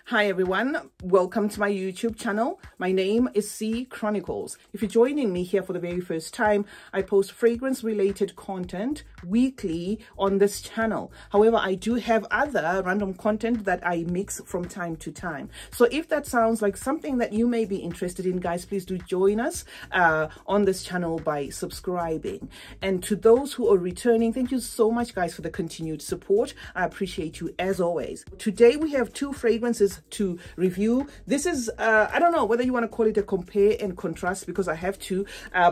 Hi everyone, welcome to my YouTube channel. My name is CeeChronicles. If you're joining me here for the very first time, I post fragrance related content weekly on this channel. However, I do have other random content that I mix from time to time. So if that sounds like something that you may be interested in, guys, please do join us on this channel by subscribing. And to those who are returning, thank you so much, guys, for the continued support. I appreciate you as always. Today we have two fragrances to review. This is I don't know whether you want to call it a compare and contrast, because I have to,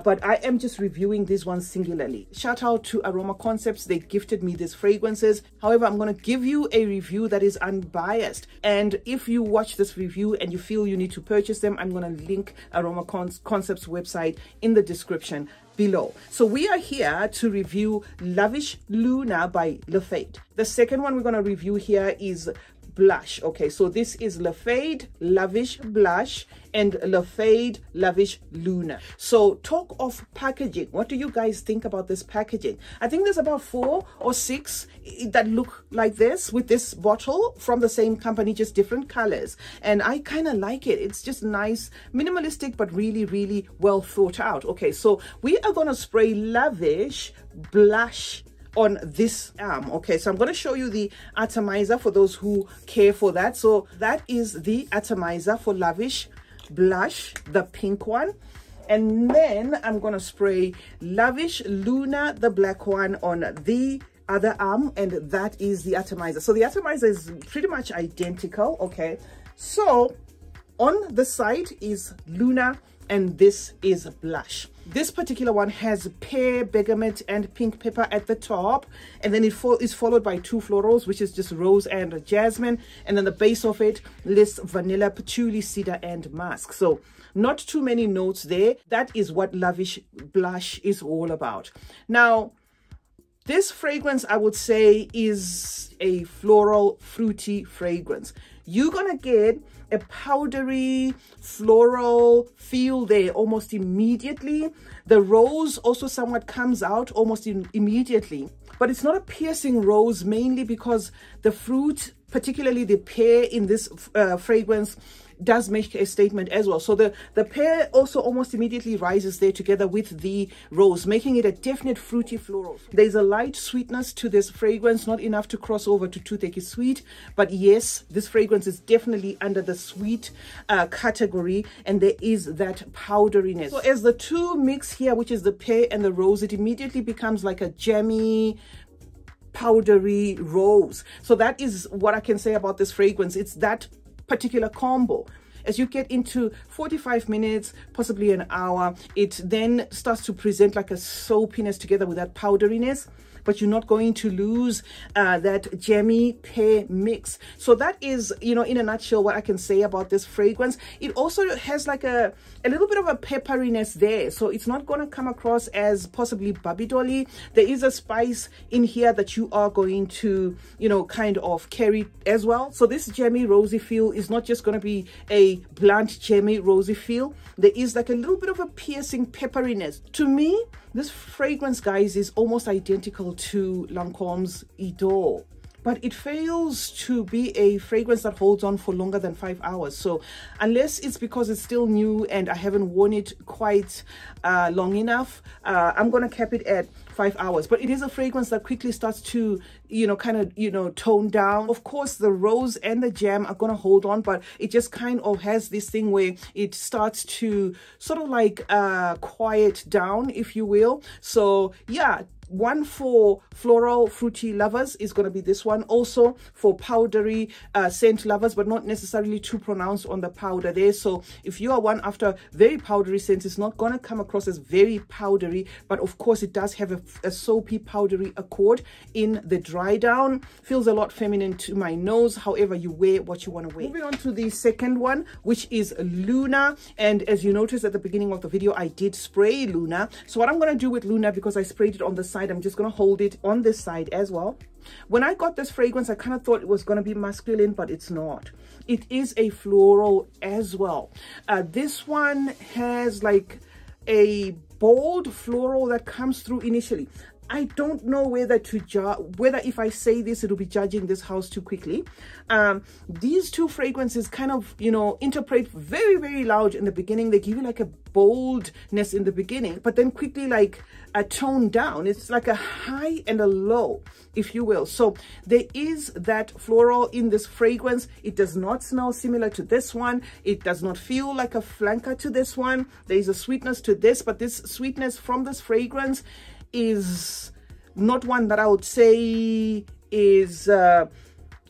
but I am just reviewing these ones singularly. Shout out to Aroma Concepts, they gifted me these fragrances. However, I'm going to give you a review that is unbiased, and if you watch this review and you feel you need to purchase them, I'm going to link Aroma Concepts website in the description below. So we are here to review Lavish Luna by Fede. The second one we're going to review here is Blush. Okay, so this is Fede Lavish Blush and Fede Lavish Luna. So talk of packaging, what do you guys think about this packaging? I think there's about 4 or 6 that look like this with this bottle from the same company, just different colors, and I kind of like it. It's just nice, minimalistic, but really well thought out. Okay, so we are going to spray Lavish Blush on this arm. Okay, so I'm going to show you the atomizer for those who care for that. So that is the atomizer for Lavish Blush, the pink one. And then I'm going to spray Lavish Luna, the black one, on the other arm, and that is the atomizer. So the atomizer is pretty much identical. Okay, so on the side is Luna and this is Blush. This particular one has pear, bergamot, and pink pepper at the top, and then it is followed by 2 florals, which is just rose and jasmine, and then the base of it lists vanilla, patchouli, cedar, and musk. So not too many notes there. That is what Lavish Blush is all about. Now, this fragrance, I would say, is a floral, fruity fragrance. You're gonna get a powdery floral feel there almost immediately. The rose also somewhat comes out almost immediately, but it's not a piercing rose, mainly because the fruit, particularly the pear in this fragrance, does make a statement as well. So the pear also almost immediately rises there together with the rose, making it a definite fruity floral. There's a light sweetness to this fragrance, not enough to cross over to toothache sweet, but yes, this fragrance is definitely under the sweet category, and there is that powderiness. So as the two mix here, which is the pear and the rose, it immediately becomes like a jammy, powdery rose. So that is what I can say about this fragrance. It's that particular combo. As you get into 45 minutes, possibly an hour, it then starts to present like a soapiness together with that powderiness, but you're not going to lose that jammy pear mix. So that is, you know, in a nutshell, what I can say about this fragrance. It also has like a little bit of a pepperiness there, so it's not going to come across as possibly Babidoli. There is a spice in here that you are going to, you know, kind of carry as well. So this jammy rosy feel is not just going to be a blunt jammy rosy feel. There is like a little bit of a piercing pepperiness. To me, this fragrance, guys, is almost identical to Lancome's Idol, but it fails to be a fragrance that holds on for longer than 5 hours. So unless it's because it's still new and I haven't worn it quite long enough, I'm going to cap it at 5 hours. But it is a fragrance that quickly starts to, you know, kind of, you know, tone down. Of course, the rose and the jam are going to hold on, but it just kind of has this thing where it starts to sort of like quiet down, if you will. So yeah, one for floral fruity lovers is going to be this one. Also for powdery scent lovers, but not necessarily too pronounced on the powder there. So if you are one after very powdery scents, it's not going to come across as very powdery, but of course it does have a soapy powdery accord in the dry down. Feels a lot feminine to my nose. However, you wear what you want to wear. Moving on to the second one, which is Luna, and as you noticed at the beginning of the video, I did spray Luna. So what I'm going to do with Luna, because I sprayed it on the side, I'm just going to hold it on this side as well. When I got this fragrance, I kind of thought it was going to be masculine, but it's not. It is a floral as well. This one has like a bold floral that comes through initially. I don't know whether to judge, whether if I say this, it'll be judging this house too quickly. These two fragrances kind of, you know, interpret very, very loud in the beginning. They give you like a boldness in the beginning, but then quickly like a tone down. It's like a high and a low, if you will. So there is that floral in this fragrance. It does not smell similar to this one. It does not feel like a flanker to this one. There is a sweetness to this, but this sweetness from this fragrance is not one that I would say is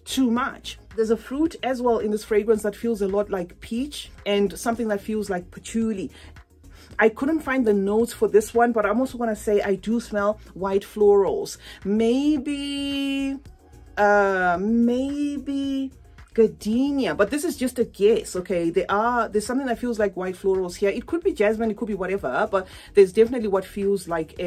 too much. There's a fruit as well in this fragrance that feels a lot like peach and something that feels like patchouli. I couldn't find the notes for this one, but I'm also going to say I do smell white florals. Maybe gardenia, but this is just a guess. Okay, there's something that feels like white florals here. It could be jasmine, it could be whatever, but there's definitely what feels like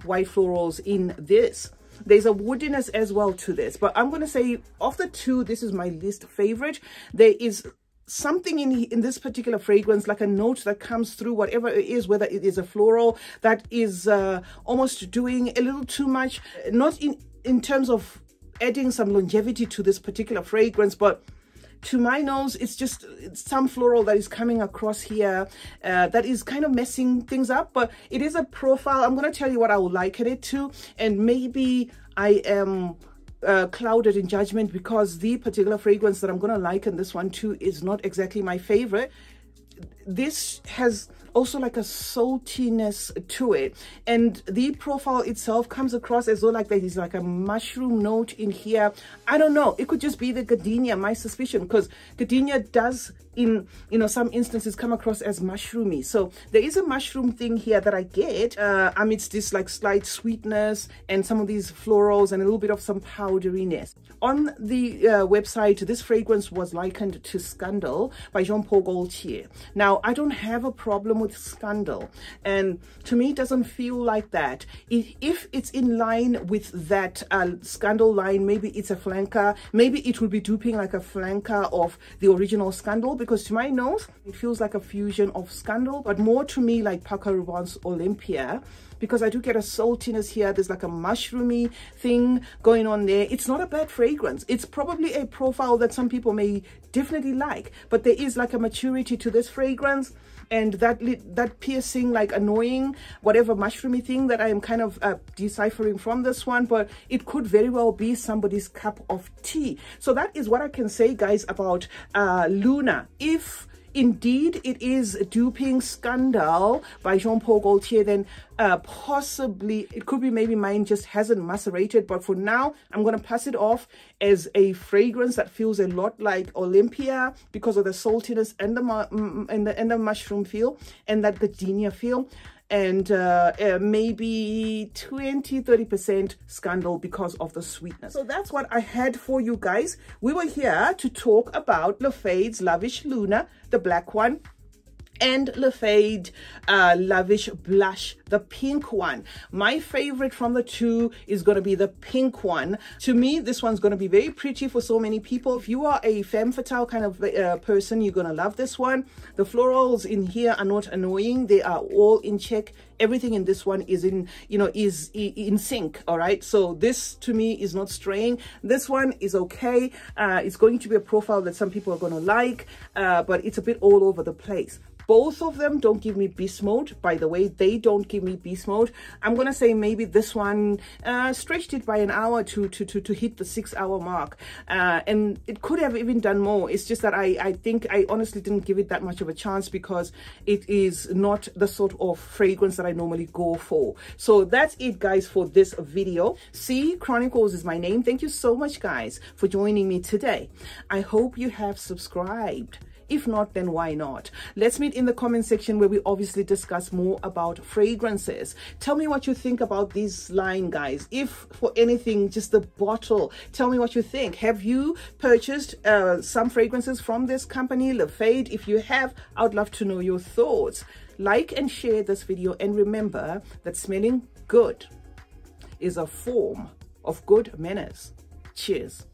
white florals in this. There's a woodiness as well to this, but I'm going to say of the two, this is my least favorite. There is something in this particular fragrance, like a note that comes through, whatever it is, whether it is a floral, that is almost doing a little too much, not in terms of adding some longevity to this particular fragrance, but to my nose, it's some floral that is coming across here that is kind of messing things up. But it is a profile. I'm going to tell you what I would liken it to, and maybe I am clouded in judgment because the particular fragrance that I'm going to liken this one to is not exactly my favorite. This has also like a saltiness to it, and the profile itself comes across as though like there is like a mushroom note in here. I don't know, it could just be the gardenia, my suspicion, because gardenia does in, you know, some instances come across as mushroomy. So there is a mushroom thing here that I get amidst this like slight sweetness and some of these florals and a little bit of some powderiness. On the website, this fragrance was likened to Scandal by Jean-Paul Gaultier. Now, I don't have a problem with Scandal, and to me it doesn't feel like that. If it's in line with that Scandal line, maybe it's a flanker, maybe it will be duping like a flanker of the original Scandal, because to my nose it feels like a fusion of Scandal, but more to me like Paco Rabanne's Olympia, because I do get a saltiness here. There's like a mushroomy thing going on there. It's not a bad fragrance. It's probably a profile that some people may definitely like, but there is like a maturity to this fragrance, and that piercing, like annoying, whatever mushroomy thing that I am kind of deciphering from this one, but it could very well be somebody's cup of tea. So that is what I can say, guys, about Luna. If indeed it is duping Scandal by Jean-Paul Gaultier, then possibly it could be maybe mine just hasn't macerated. But for now, I'm going to pass it off as a fragrance that feels a lot like Olympia because of the saltiness and the mushroom feel and that gardenia feel, and maybe 20-30% Scandal because of the sweetness. So that's what I had for you guys. We were here to talk about Le Fade's Lavish Luna, the black one, and Le Fade Lavish Blush, the pink one. My favorite from the two is going to be the pink one. To me, this one's going to be very pretty for so many people. If you are a femme fatale kind of person, you're going to love this one. The florals in here are not annoying. They are all in check. Everything in this one is in, you know, is in sync. All right, so this to me is not straying. This one is okay. It's going to be a profile that some people are going to like, but it's a bit all over the place. Both of them don't give me beast mode. By the way, they don't give me beast mode. I'm gonna say maybe this one stretched it by an hour to hit the 6-hour mark, and it could have even done more. It's just that I think I honestly didn't give it that much of a chance because it is not the sort of fragrance that I normally go for. So that's it, guys, for this video. CeeChronicles is my name. Thank you so much, guys, for joining me today. I hope you have subscribed. If not, then why not? Let's meet in the comment section where we obviously discuss more about fragrances. Tell me what you think about this line, guys. If for anything, just the bottle, tell me what you think. Have you purchased some fragrances from this company, Le Fade? If you have, I would love to know your thoughts. Like and share this video, and remember that smelling good is a form of good manners. Cheers.